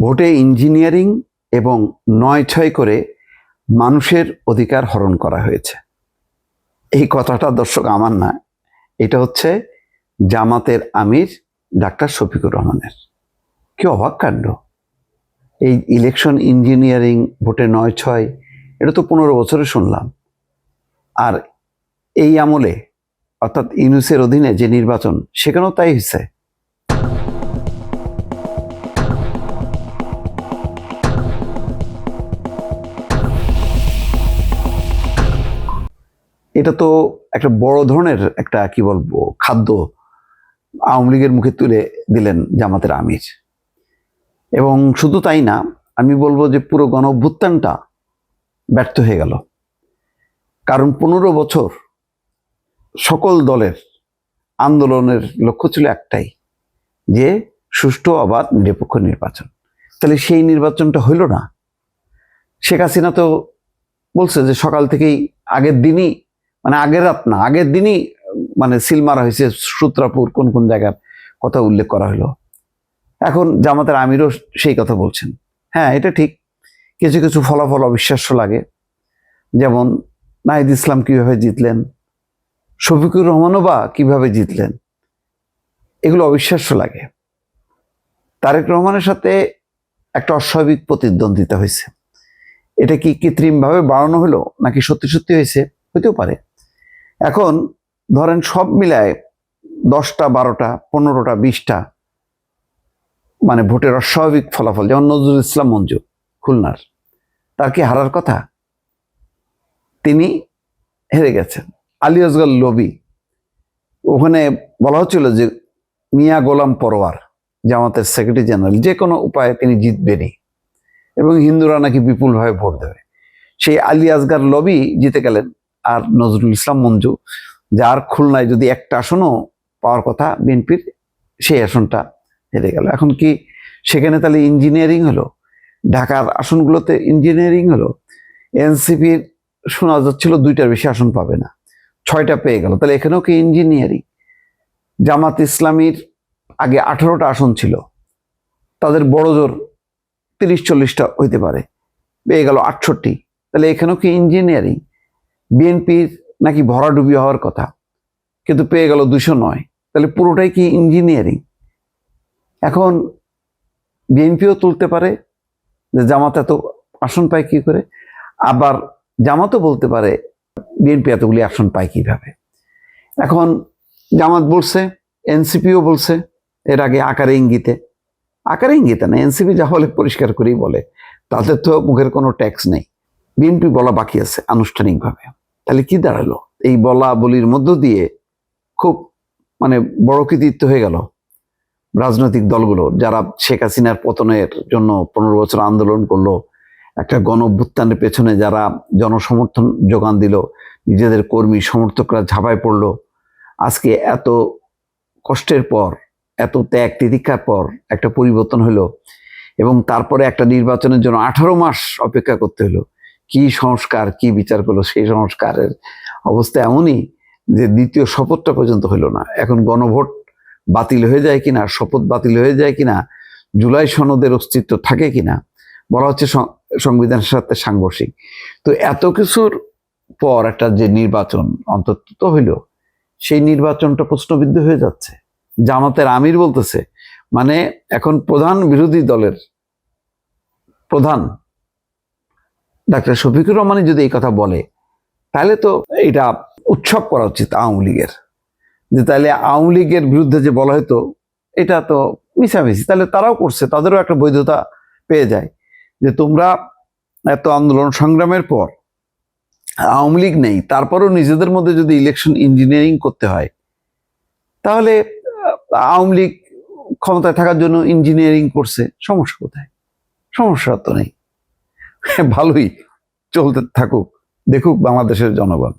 ভোটে ইঞ্জিনিয়ারিং এবং ৯/৬ করে মানুষের অধিকার হরণ করা হয়েছে। এই কথাটা দর্শক আমার না, এটা হচ্ছে জামাতের আমির ডাক্তার শফিকুর রহমানের। কি অবাক কাণ্ড! এই ইলেকশন ইঞ্জিনিয়ারিং, ভোটে ৯/৬, এটা তো ১৫ বছরে শুনলাম। আর এই আমলে অর্থাৎ ইউনূসের অধীনে যে নির্বাচন, সেখানেও তাই হয়েছে। এটা তো একটা বড় ধরনের একটা কি বলবো খাদ্য আওয়ামী লীগের মুখে তুলে দিলেন জামাতের আমির। এবং শুধু তাই না, আমি বলবো যে পুরো গণ অভ্যুত্থানটা ব্যর্থ হয়ে গেল। কারণ ১৫ বছর সকল দলের আন্দোলনের লক্ষ্য ছিল একটাই, যে সুষ্ঠু অবাধ নিরপেক্ষ নির্বাচন। তাহলে সেই নির্বাচনটা হইল না। শেখ হাসিনা তো বলছে যে সকাল থেকেই আগের দিনই, মানে আগের রাত না, আগের দিনই মানে সিল মারা হয়েছে সূত্রাপুর কোন কোন জায়গার কথা উল্লেখ করা হলো। এখন জামাতের আমিরও সেই কথা বলছেন। হ্যাঁ, এটা ঠিক, কিছু কিছু ফলাফল অবিশ্বাস্য লাগে। যেমন নাহিদ ইসলাম কিভাবে জিতলেন, শফিকুর রহমানও বা কিভাবে জিতলেন, এগুলো অবিশ্বাস্য লাগে। তারেক রহমানের সাথে একটা অস্বাভাবিক প্রতিদ্বন্দ্বিতা হয়েছে। এটা কি কৃত্রিমভাবে বাড়ানো হলো নাকি সত্যি সত্যি হয়েছে? হতেও পারে। এখন ধরেন সব মিলায় 10টা 12টা 15টা 20টা মানে ভোটের অস্বাভাবিক ফলাফল, যেমন নজরুল ইসলাম মঞ্জু খুলনার, তার কি হারার কথা? তিনি হেরে গেছেন। আলী আসগর লবি, ওখানে বলা হচ্ছিল যে মিয়া গোলাম পরোয়ার জামাতের সেক্রেটারি জেনারেল, যে কোনো উপায়ে তিনি জিতবেনই এবং হিন্দুরা নাকি বিপুলভাবে ভোট দেবে। সেই আলী আসগর লবি জিতে গেলেন। আর নজরুল ইসলাম মঞ্জু, যার খুলনায় যদি একটা আসনও পাওয়ার কথা বিএনপির, সেই আসনটা হেরে গেল। এখন কি সেখানে তাহলে ইঞ্জিনিয়ারিং হলো? ঢাকার আসনগুলোতে ইঞ্জিনিয়ারিং হলো? এনসিপির শোনা যাচ্ছিল 2টার বেশি আসন পাবে না, 6টা পেয়ে গেল। তাহলে এখানেও কি ইঞ্জিনিয়ারিং? জামাত ইসলামীর আগে 18টা আসন ছিল, তাদের বড় জোর 30-40টা হইতে পারে, পেয়ে গেল 68। তাহলে এখানেও কি ইঞ্জিনিয়ারিং? বিএনপির নাকি ভরাডুবি হওয়ার কথা, কিন্তু পেয়ে গেল 209। তাহলে পুরোটাই কি ইঞ্জিনিয়ারিং? এখন বিএনপিও তুলতে পারে যে জামাত এত আসন পায় কি করে, আবার জামাতও বলতে পারে বিএনপি এতগুলি আসন পায় কিভাবে। এখন জামাত বলছে, এনসিপিও বলছে, এর আগে আকারে ইঙ্গিতে না, এনসিপি যা বলে পরিষ্কার করেই বলে, তাদের তো মুখের কোনো ট্যাক্স নেই। বিএনপি বলা বাকি আছে আনুষ্ঠানিকভাবে। তাহলে কি দাঁড়ালো? এই বলা বলির মধ্য দিয়ে খুব মানে বড় কৃতিত্ব হয়ে গেল রাজনৈতিক দলগুলো, যারা শেখ হাসিনার পতনের জন্য 15 বছর আন্দোলন করলো, একটা গণ অভ্যুত্থানের পেছনে যারা জনসমর্থন যোগান দিল, নিজেদের কর্মী সমর্থকরা ঝাঁপায় পড়লো। আজকে এত কষ্টের পর, এত ত্যাগ তিতিক্ষার পর একটা পরিবর্তন হলো, এবং তারপরে একটা নির্বাচনের জন্য 18 মাস অপেক্ষা করতে হলো। কি সংস্কার, কি বিচার করলো! সেই সংস্কারের অবস্থা এমনই যে দ্বিতীয় শপথটা পর্যন্ত হলো না। এখন গণভোট বাতিল হয়ে যায় কিনা, শপথ বাতিল হয়ে যায় কিনা, জুলাই সনদের অস্তিত্ব থাকে কিনা, বলা হচ্ছে সংবিধানের সাথে সাংঘর্ষিক। তো এত কিছুর পর একটা যে নির্বাচন অন্তত তো হইল, সেই নির্বাচনটা প্রশ্নবিদ্ধ হয়ে যাচ্ছে। জামাতের আমির বলতেছে, মানে এখন প্রধান বিরোধী দলের প্রধান ডাক্তার শফিকুর রহমানই যদি এই কথা বলে, তাহলে তো এটা উৎসব করা উচিত আওয়ামী লীগের। যে তাহলে আওয়ামী লীগের বিরুদ্ধে যে বলা হতো, এটা তো মিছামিছি, তাহলে তারাও করছে, তাদেরও একটা বৈধতা পেয়ে যায় যে তোমরা এত আন্দোলন সংগ্রামের পর আওয়ামী লীগ নেই, তারপরও নিজেদের মধ্যে যদি ইলেকশন ইঞ্জিনিয়ারিং করতে হয়, তাহলে আওয়ামী লীগ ক্ষমতায় থাকার জন্য ইঞ্জিনিয়ারিং করছে, সমস্যা কোথায়? সমস্যা তো নেই, ভালোই চলতে থাকুক, দেখুক বাংলাদেশের জনগণ।